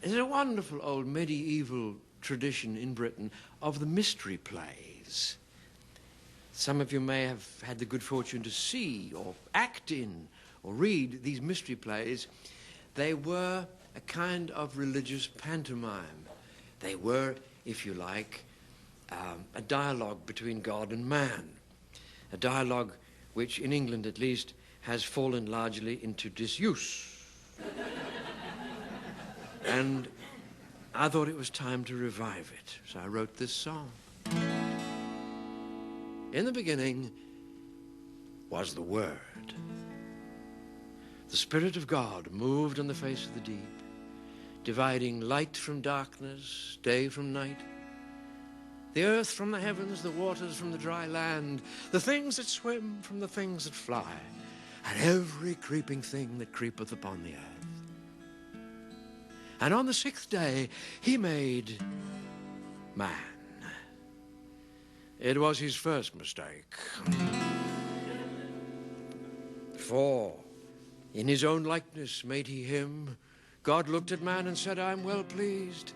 There's a wonderful old medieval tradition in Britain of the mystery plays. Some of you may have had the good fortune to see or act in or read these mystery plays. They were a kind of religious pantomime. They were, if you like, a dialogue between God and man. A dialogue which, in England at least, has fallen largely into disuse. And I thought it was time to revive it, so I wrote this song. In the beginning was the Word. The Spirit of God moved on the face of the deep, dividing light from darkness, day from night, the earth from the heavens, the waters from the dry land, the things that swim from the things that fly, and every creeping thing that creepeth upon the earth. And on the sixth day he made man. It was his first mistake. For in his own likeness made he him. God looked at man and said, I am well pleased.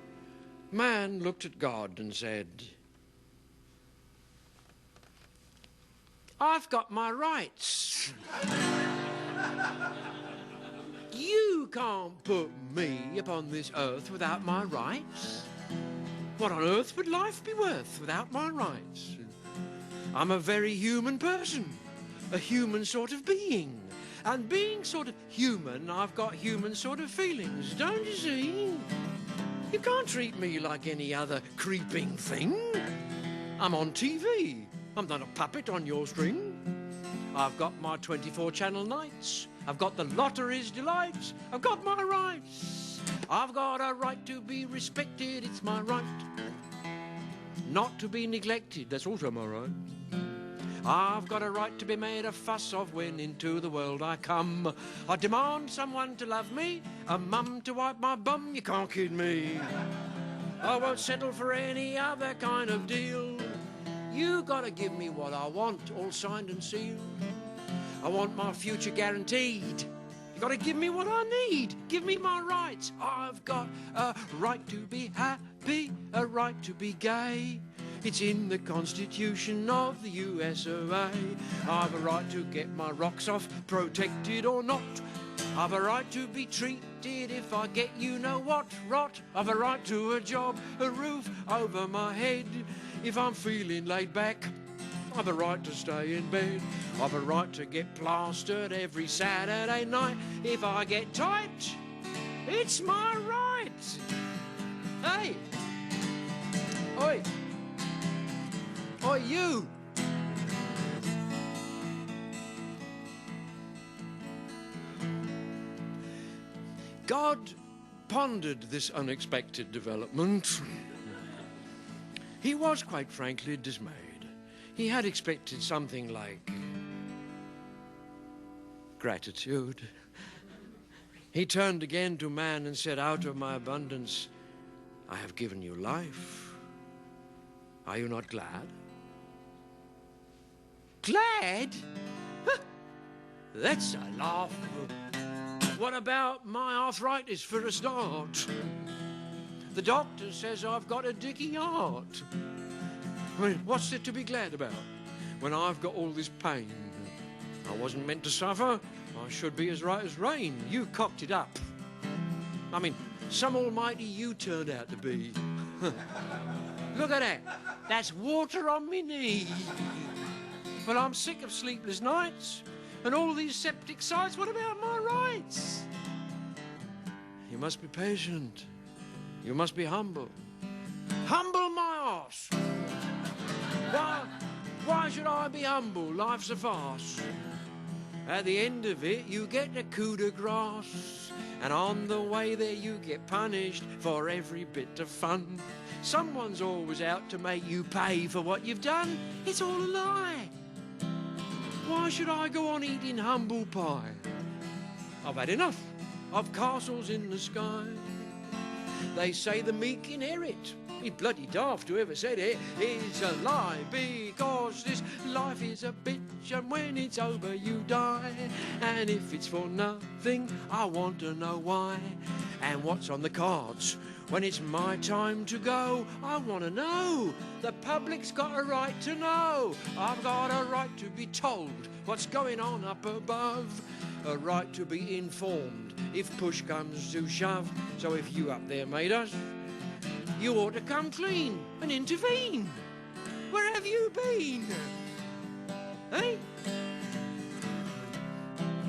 Man looked at God and said, I've got my rights. You can't put me upon this earth without my rights. What on earth would life be worth without my rights? I'm a very human person, a human sort of being. And being sort of human, I've got human sort of feelings, don't you see? You can't treat me like any other creeping thing. I'm on TV. I'm not a puppet on your string. I've got my 24-channel nights. I've got the lottery's delights. I've got my rights. I've got a right to be respected. It's my right. Not to be neglected. That's also my right. I've got a right to be made a fuss of when into the world I come. I demand someone to love me, a mum to wipe my bum. You can't kid me. I won't settle for any other kind of deal. You gotta give me what I want, all signed and sealed. I want my future guaranteed. You gotta give me what I need. Give me my rights. I've got a right to be happy, a right to be gay. It's in the Constitution of the US of A. I've a right to get my rocks off, protected or not. I've a right to be treated if I get you know what rot. I've a right to a job, a roof over my head. If I'm feeling laid back, I've a right to stay in bed. I've a right to get plastered every Saturday night. If I get tight, it's my right. Hey! Oi! Oi, you! God pondered this unexpected development. He was, quite frankly, dismayed. He had expected something like gratitude. He turned again to man and said, out of my abundance, I have given you life. Are you not glad? Glad? That's a laugh. What about my arthritis for a start? The doctor says I've got a dicky heart. I mean, what's there to be glad about when I've got all this pain? I wasn't meant to suffer. I should be as right as rain. You cocked it up. I mean, some almighty you turned out to be. Look at that. That's water on me knee. But I'm sick of sleepless nights and all these septic sites. What about my rights? You must be patient. You must be humble. Humble my arse. Why should I be humble? Life's a farce. At the end of it, you get a coup de grace. And on the way there, you get punished for every bit of fun. Someone's always out to make you pay for what you've done. It's all a lie. Why should I go on eating humble pie? I've had enough of castles in the sky. They say the meek inherit. It's bloody daft, whoever said it. It's a lie, because this life is a bitch, and when it's over you die. And if it's for nothing, I want to know why. and what's on the cards. When it's my time to go, I want to know. The public's got a right to know. I've got a right to be told what's going on up above. A right to be informed if push comes to shove. So if you up there made us, you ought to come clean and intervene. Where have you been? Hey?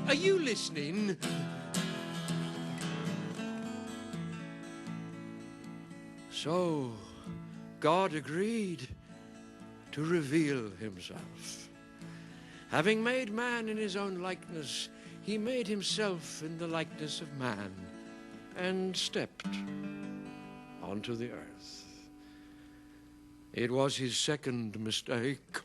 Are you listening? So, God agreed to reveal himself. Having made man in his own likeness, he made himself in the likeness of man and stepped onto the earth. It was his second mistake.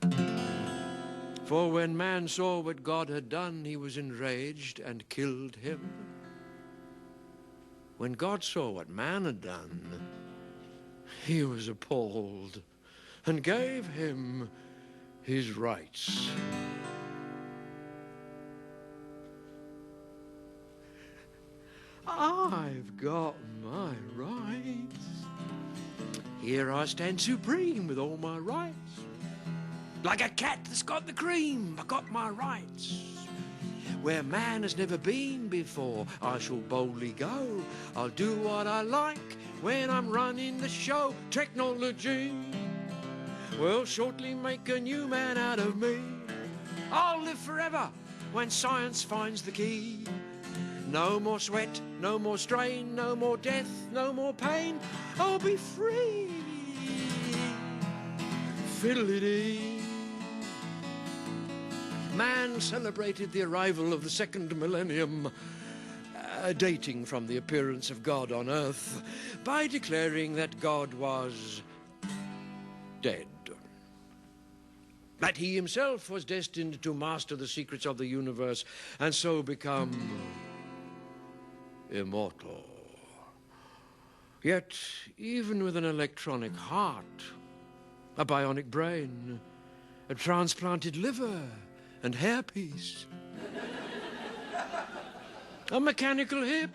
For when man saw what God had done, he was enraged and killed him. When God saw what man had done, he was appalled and gave him his rights. I've got my rights. Here I stand supreme with all my rights. Like a cat that's got the cream, I got my rights. Where man has never been before, I shall boldly go. I'll do what I like when I'm running the show. Technology will shortly make a new man out of me. I'll live forever when science finds the key. No more sweat, no more strain, no more death, no more pain. I'll be free. Fiddle-dee. Man celebrated the arrival of the second millennium, dating from the appearance of God on earth, by declaring that God was dead. That he himself was destined to master the secrets of the universe and so become immortal. Yet, even with an electronic heart, a bionic brain, a transplanted liver and hairpiece, a mechanical hip,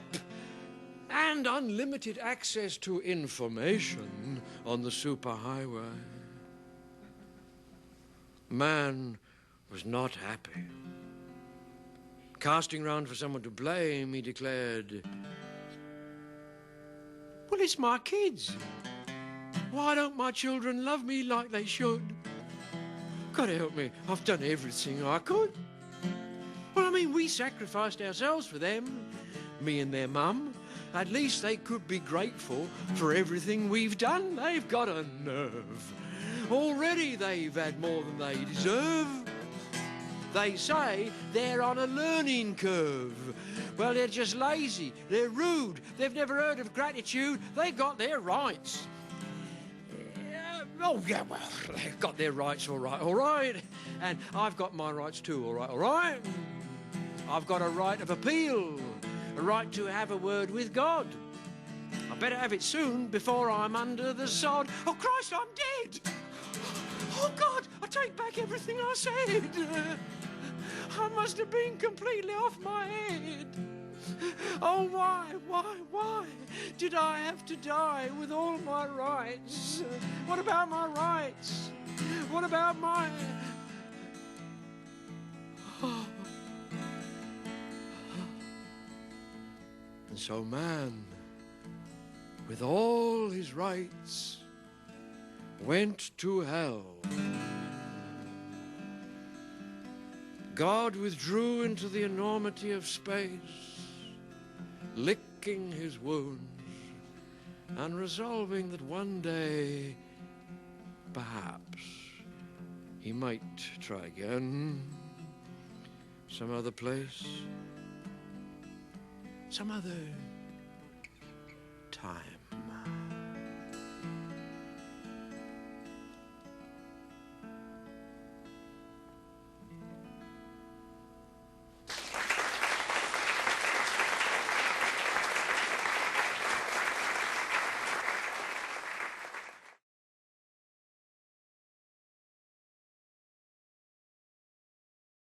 and unlimited access to information on the superhighway, man was not happy. Casting round for someone to blame, he declared, well, it's my kids. Why don't my children love me like they should? God help me, I've done everything I could. Well, I mean, we sacrificed ourselves for them, me and their mum. At least they could be grateful for everything we've done. They've got a nerve. Already they've had more than they deserve. They say they're on a learning curve. Well, they're just lazy, they're rude, they've never heard of gratitude, they've got their rights. Oh, yeah, well, they've got their rights, all right. And I've got my rights too, all right. I've got a right of appeal, a right to have a word with God. I better have it soon before I'm under the sod. Oh, Christ, I'm dead. Oh, God, I take back everything I said. I must have been completely off my head. Oh, why did I have to die with all my rights? What about my rights? What about my... And so man, with all his rights, went to hell. God withdrew into the enormity of space, licking his wounds and resolving that one day, perhaps, he might try again, some other place, some other time.